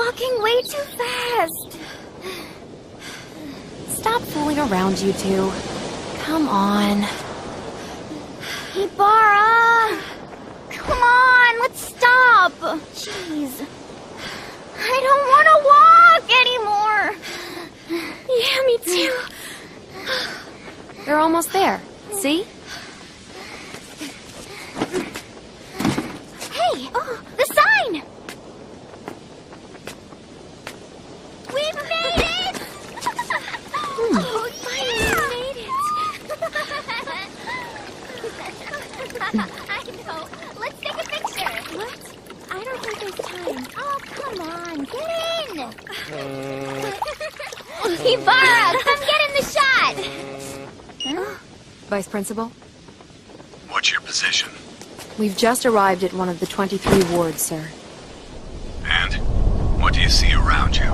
walking way too fast. Stop fooling around, you two. Come on. Ibarra! Come on, let's stop! Jeez. I don't want to walk anymore! Yeah, me too. They're almost there. See? Hey! The sign! We've made it! Oh, yeah! We made it! I know. Let's take a picture. What? I don't think there's time. Oh, come on. Get in! Ibarra, come get in the shot! Vice Principal? What's your position? We've just arrived at one of the 23 wards, sir. And? What do you see around you?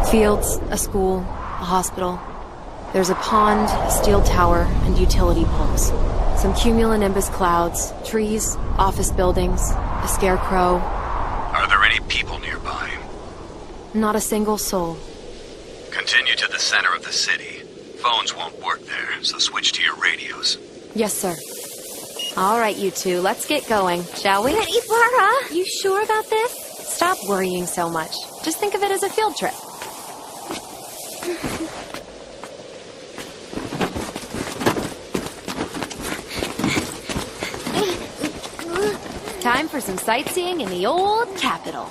Fields, a school, a hospital. There's a pond, a steel tower, and utility poles. Some cumulonimbus clouds, trees, office buildings, a scarecrow. Are there any people nearby? Not a single soul. Continue to the center of the city. Phones won't work there, so switch to your radios. Yes, sir. All right, you two, let's get going, shall we? But Ibarra! You sure about this? Stop worrying so much. Just think of it as a field trip. Time for some sightseeing in the old capital.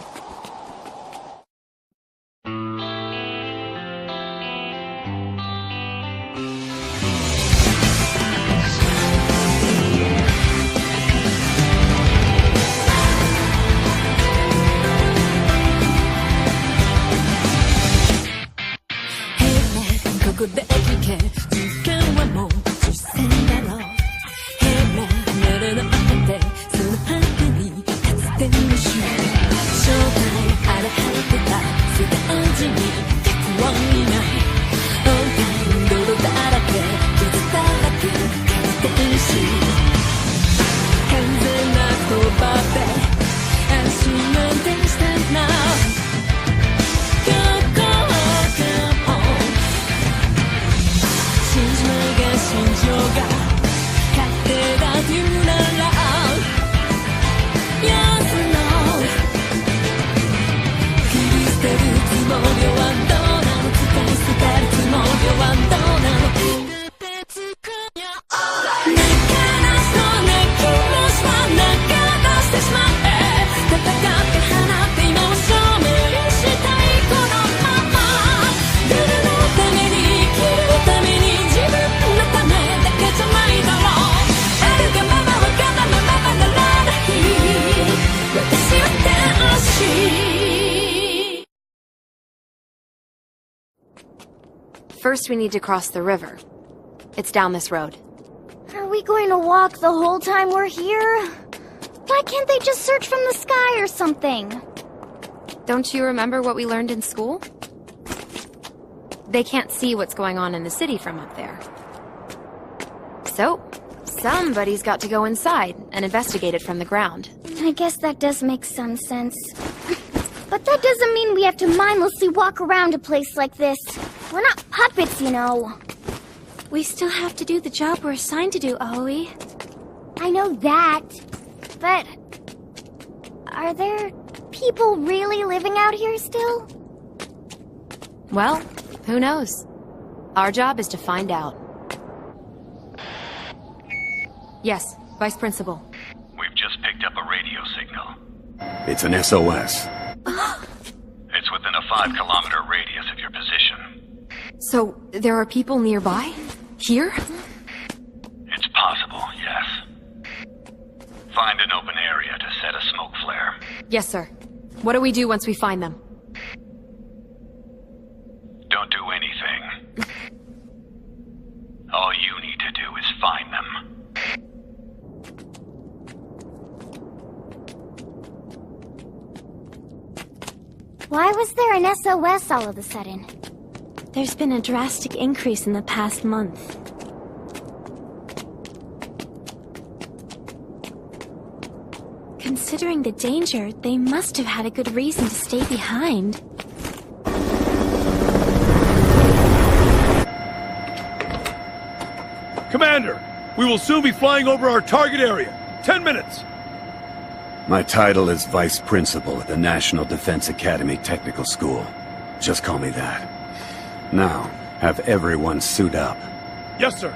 First, we need to cross the river. It's down this road. Are we going to walk the whole time we're here? Why can't they just search from the sky or something? Don't you remember what we learned in school? They can't see what's going on in the city from up there. So, somebody's got to go inside and investigate it from the ground. I guess that does make some sense. But that doesn't mean we have to mindlessly walk around a place like this. We're not puppets, you know. We still have to do the job we're assigned to do, Aoi. I know that. But are there people really living out here still? Well, who knows? Our job is to find out. Yes, Vice Principal. We've just picked up a radio signal. It's an SOS. It's within a 5-kilometer radius of your position. So, there are people nearby? Here? It's possible, yes. Find an open area to set a smoke flare. Yes, sir. What do we do once we find them? Don't do anything. All you need to do is find them. Why was there an SOS all of a sudden? There's been a drastic increase in the past month. Considering the danger, they must have had a good reason to stay behind. Commander, we will soon be flying over our target area. 10 minutes. My title is Vice Principal at the National Defense Academy Technical School. Just call me that. Now, have everyone suit up. Yes, sir.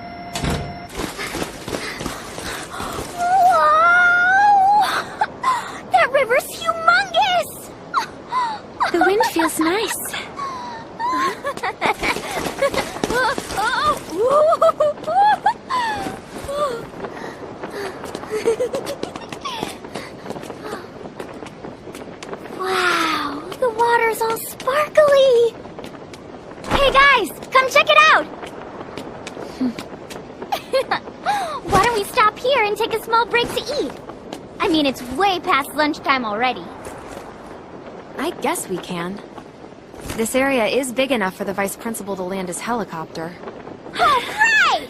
Whoa! That river's humongous! The wind feels nice. Wow, the water's all sparkly! Hey guys, come check it out! Why don't we stop here and take a small break to eat? I mean, it's way past lunchtime already. I guess we can. This area is big enough for the Vice Principal to land his helicopter. All right!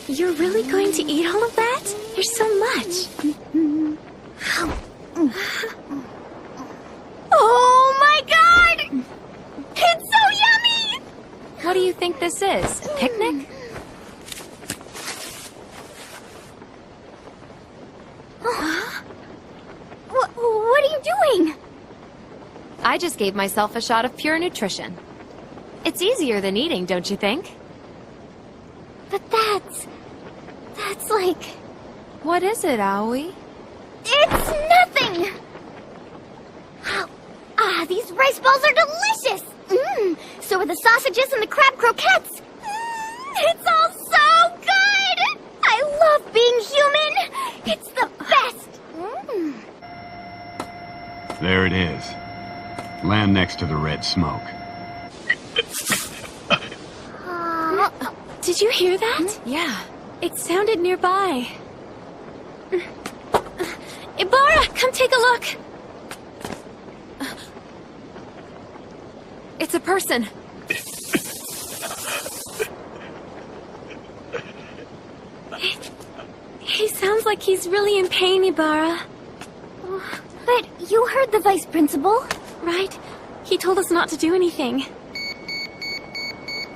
You're really going to eat all of that? There's so much. Oh my god! It's so yummy! What do you think this is? A picnic? What are you doing? I just gave myself a shot of pure nutrition. It's easier than eating, don't you think? But that's like... What is it, Aoi? It's nothing! These rice balls are delicious! So are the sausages and the crab croquettes! It's all so good! I love being human! It's the best! There it is. Land next to the red smoke. Did you hear that? Yeah. It sounded nearby. Ibarra, come take a look! It's a person. He sounds like he's really in pain, Ibarra. But you heard the Vice Principal. Right? He told us not to do anything.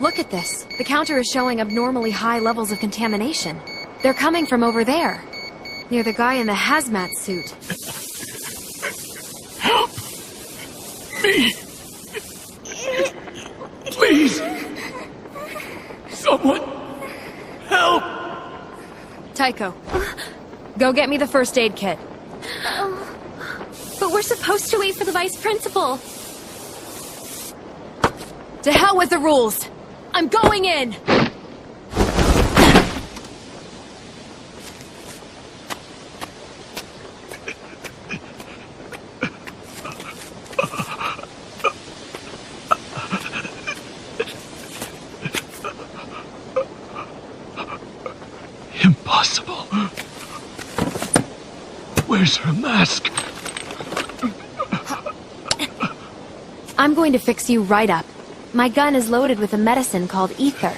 Look at this. The counter is showing abnormally high levels of contamination. They're coming from over there, near the guy in the hazmat suit. Help! Me! Please! Someone! Help! Tycho, go get me the first aid kit. But we're supposed to wait for the Vice Principal. To hell with the rules! I'm going in! Impossible. Where's her mask? I'm going to fix you right up. My gun is loaded with a medicine called ether.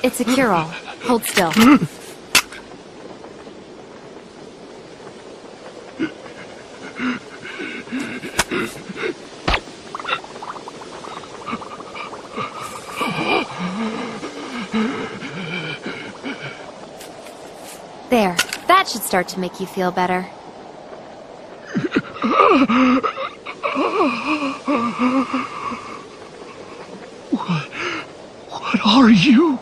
It's a cure-all. Hold still. There. That should start to make you feel better. What are you?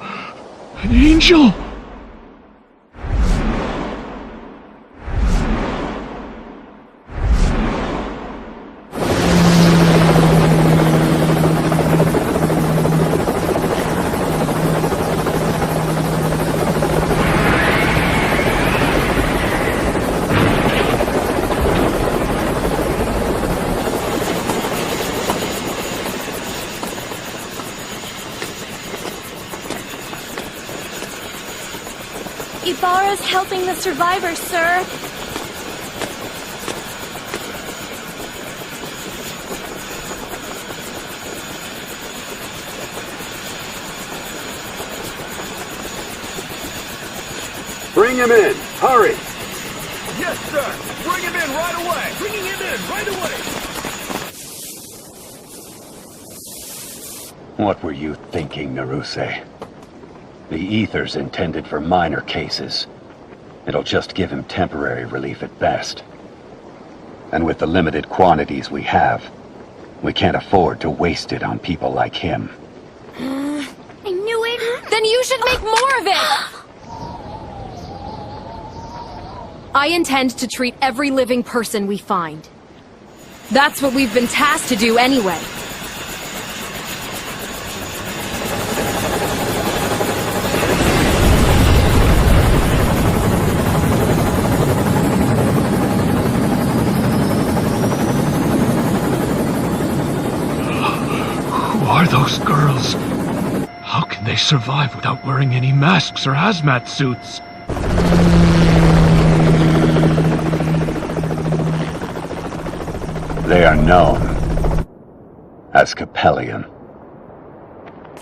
An angel? Ibarra's helping the survivors, sir. Bring him in! Hurry! Yes, sir! Bring him in right away! Bringing him in right away! What were you thinking, Naruse? The ether's intended for minor cases. It'll just give him temporary relief at best. And with the limited quantities we have, we can't afford to waste it on people like him. I knew it! Then you should make more of it! I intend to treat every living person we find. That's what we've been tasked to do anyway. Who are those girls? How can they survive without wearing any masks or hazmat suits? They are known as Coppelion.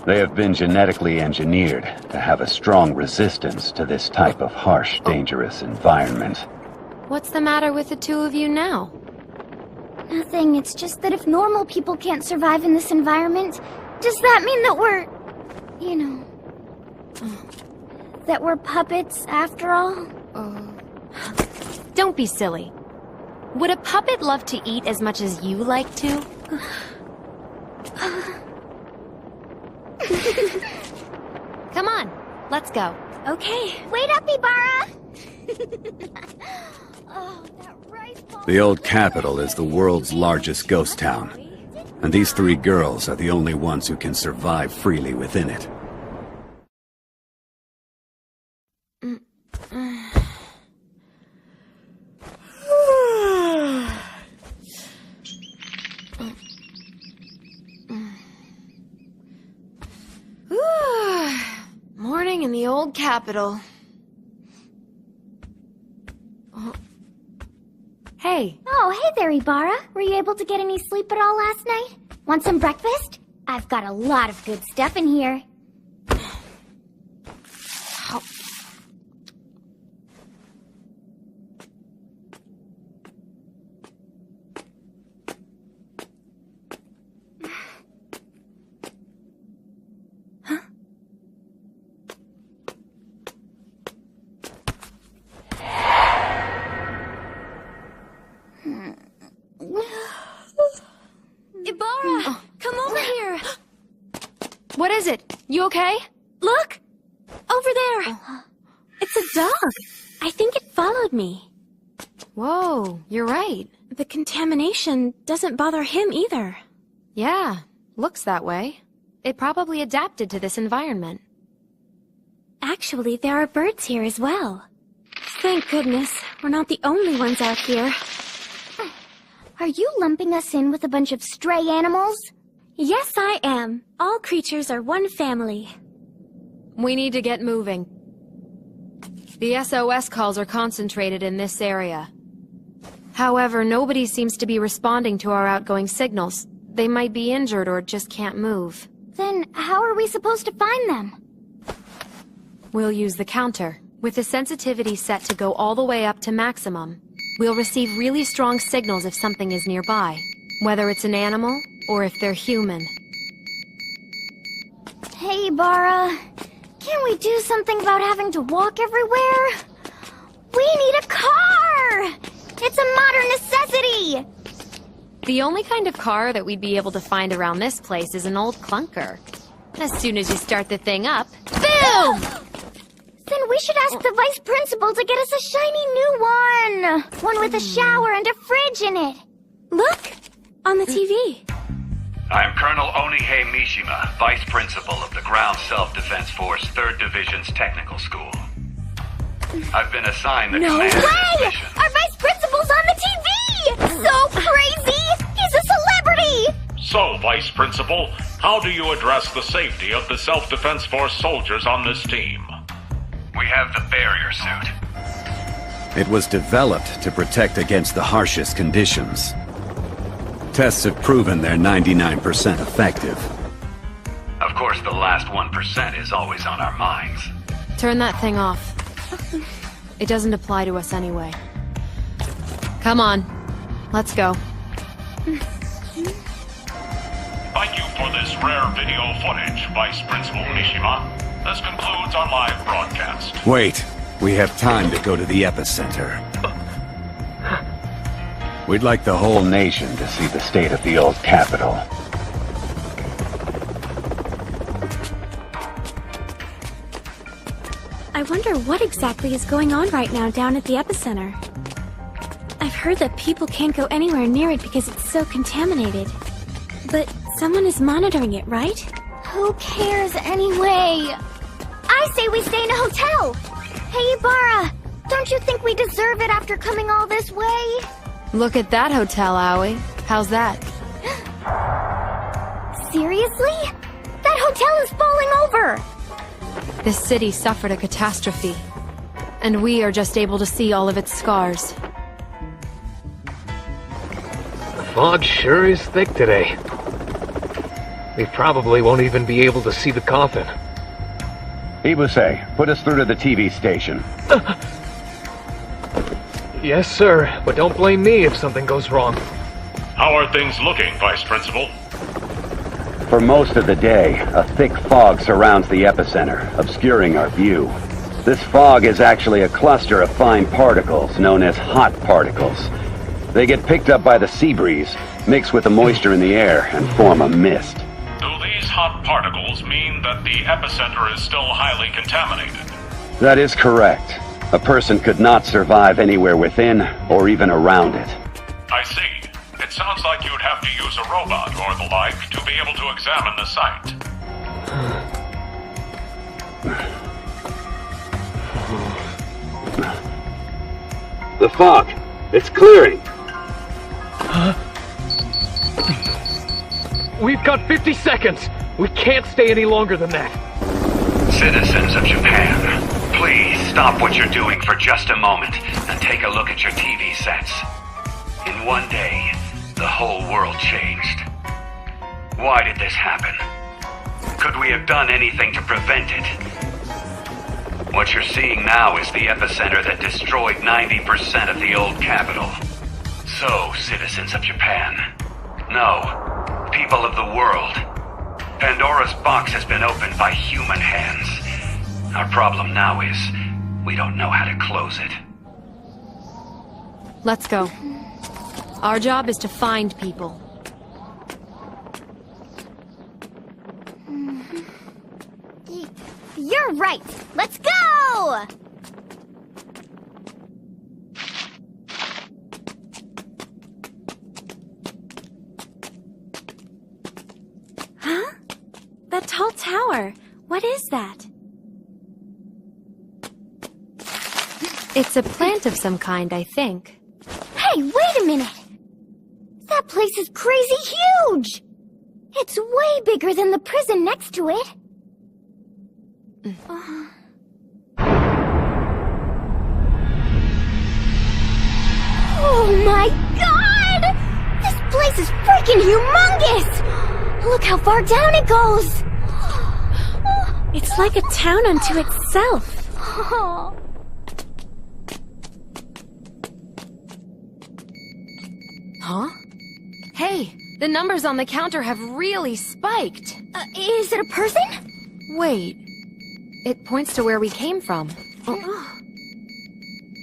They have been genetically engineered to have a strong resistance to this type of harsh, dangerous environment. What's the matter with the two of you now? Nothing, it's just that if normal people can't survive in this environment, does that mean that we're... you know... that we're puppets after all? Don't be silly. Would a puppet love to eat as much as you like to? Come on, let's go. Okay. Wait up, Ibarra! Oh, that rice ball... The old capital is the world's largest ghost town, and these three girls are the only ones who can survive freely within it. Morning in the old capital. Hey. Oh, hey there, Ibarra. Were you able to get any sleep at all last night? Want some breakfast? I've got a lot of good stuff in here. Ibarra, come over here. What is it? You okay? Look! Over there! It's a dog. I think it followed me. Whoa, you're right. The contamination doesn't bother him either. Yeah, looks that way. It probably adapted to this environment. Actually, there are birds here as well. Thank goodness, we're not the only ones out here. Are you lumping us in with a bunch of stray animals? Yes, I am. All creatures are one family. We need to get moving. The SOS calls are concentrated in this area. However, nobody seems to be responding to our outgoing signals. They might be injured or just can't move. Then how are we supposed to find them? We'll use the counter. With the sensitivity set to go all the way up to maximum, we'll receive really strong signals if something is nearby, whether it's an animal or if they're human. Hey, Ibarra. Can we do something about having to walk everywhere? We need a car! It's a modern necessity! The only kind of car that we'd be able to find around this place is an old clunker. As soon as you start the thing up, boom! Then we should ask the vice principal to get us a shiny new one! One with a shower and a fridge in it! Look! On the TV. I'm Colonel Onihei Mishima, Vice Principal of the Ground Self-Defense Force 3rd Division's Technical School. I've been assigned the commander's Way! mission. Our vice principal's on the TV! So crazy! He's a celebrity! So, Vice Principal, how do you address the safety of the Self-Defense Force soldiers on this team? We have the barrier suit. It was developed to protect against the harshest conditions. Tests have proven they're 99% effective. Of course, the last 1% is always on our minds. Turn that thing off. It doesn't apply to us anyway. Come on. Let's go. Thank you for this rare video footage, Vice Principal Mishima. This concludes our live broadcast. Wait. We have time to go to the epicenter. We'd like the whole nation to see the state of the old capital. I wonder what exactly is going on right now down at the epicenter. I've heard that people can't go anywhere near it because it's so contaminated. But someone is monitoring it, right? Who cares anyway? I say we stay in a hotel. Hey, Ibarra, don't you think we deserve it after coming all this way? Look at that hotel, Aoi. How's that? Seriously? That hotel is falling over! This city suffered a catastrophe, and we are just able to see all of its scars. The fog sure is thick today. We probably won't even be able to see the coffin. Ibuse, put us through to the TV station. Yes, sir, but don't blame me if something goes wrong. How are things looking, Vice Principal? For most of the day, a thick fog surrounds the epicenter, obscuring our view. This fog is actually a cluster of fine particles known as hot particles. They get picked up by the sea breeze, mix with the moisture in the air, and form a mist. Do these hot particles mean that the epicenter is still highly contaminated? That is correct. A person could not survive anywhere within or even around it. I see. It sounds like you'd have to use a robot or the like to be able to examine the site. The fog. It's clearing. We've got 50 seconds! We can't stay any longer than that. Citizens of Japan, please stop what you're doing for just a moment and take a look at your TV sets. In one day, the whole world changed. Why did this happen? Could we have done anything to prevent it? What you're seeing now is the epicenter that destroyed 90% of the old capital. So, citizens of Japan, no, people of the world, Pandora's box has been opened by human hands. Our problem now is, we don't know how to close it. Let's go. Our job is to find people. You're right. Let's go! Huh? That tall tower. What is that? It's a plant of some kind, I think. Hey, wait a minute! That place is crazy huge! It's way bigger than the prison next to it. Oh my god! This place is freaking humongous! Look how far down it goes! It's like a town unto itself. Oh. Huh? Hey, the numbers on the counter have really spiked. Is it a person? Wait. It points to where we came from. Oh.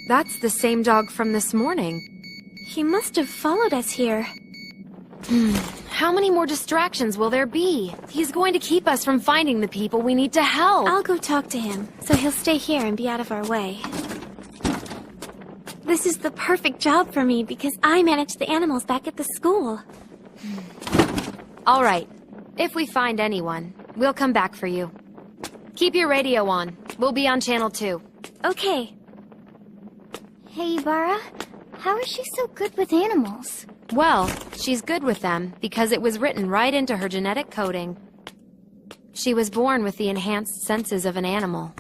That's the same dog from this morning. He must have followed us here. How many more distractions will there be? He's going to keep us from finding the people we need to help. I'll go talk to him, so he'll stay here and be out of our way. This is the perfect job for me because I manage the animals back at the school. All right. If we find anyone, we'll come back for you. Keep your radio on. We'll be on channel 2. Okay. Hey, Ibarra. How is she so good with animals? Well, she's good with them because it was written right into her genetic coding. She was born with the enhanced senses of an animal.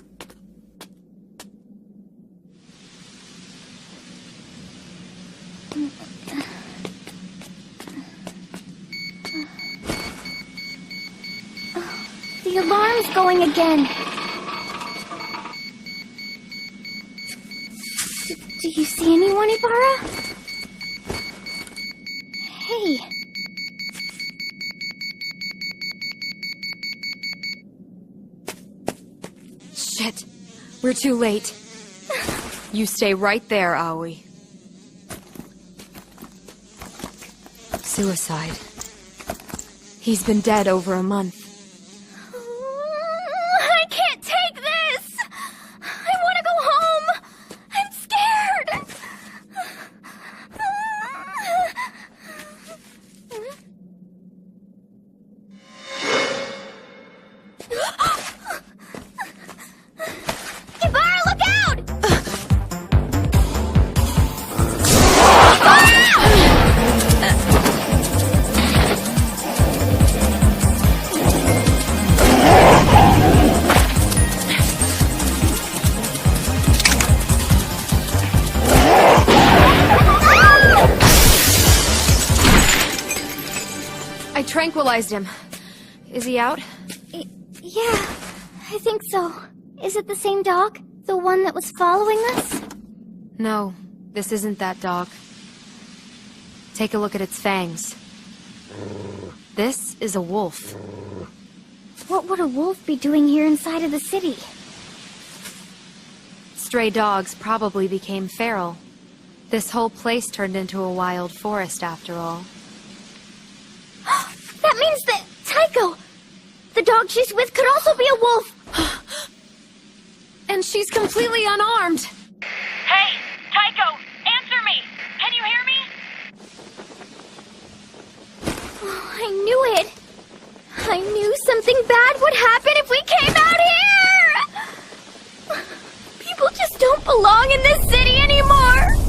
The alarm's going again. Do you see anyone, Ibarra? Hey. Shit. We're too late. You stay right there, Aoi. Suicide. He's been dead over a month. I can't take this! I want to go home! I'm scared! Ibarra, look out! I tranquilized him. Is he out? Yeah, I think so. Is it the same dog? The one that was following us? No, this isn't that dog. Take a look at its fangs. This is a wolf. What would a wolf be doing here inside of the city? Stray dogs probably became feral. This whole place turned into a wild forest after all. That means that Tycho, the dog she's with, could also be a wolf. And she's completely unarmed. Hey, Tycho, answer me! Can you hear me? Oh, I knew it. I knew something bad would happen if we came out here! People just don't belong in this city anymore!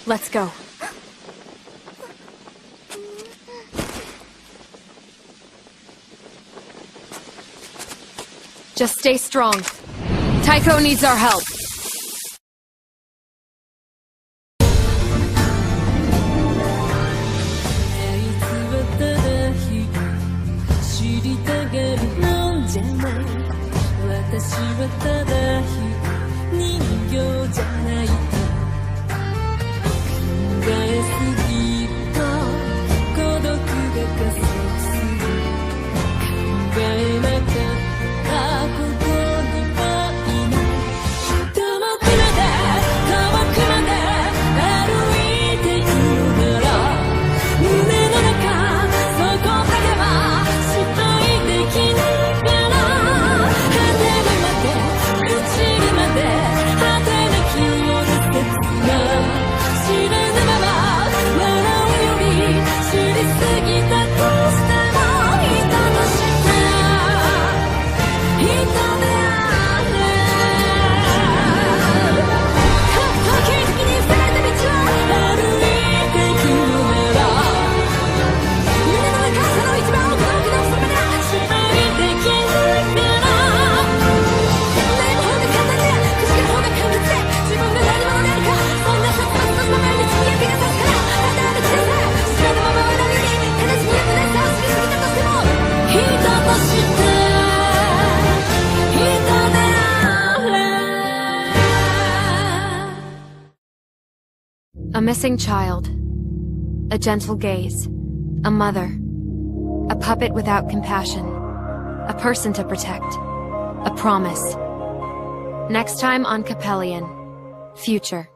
Let's go. Just stay strong. Tycho needs our help. A missing child. A gentle gaze. A mother. A puppet without compassion. A person to protect. A promise. Next time on Coppelion. Future.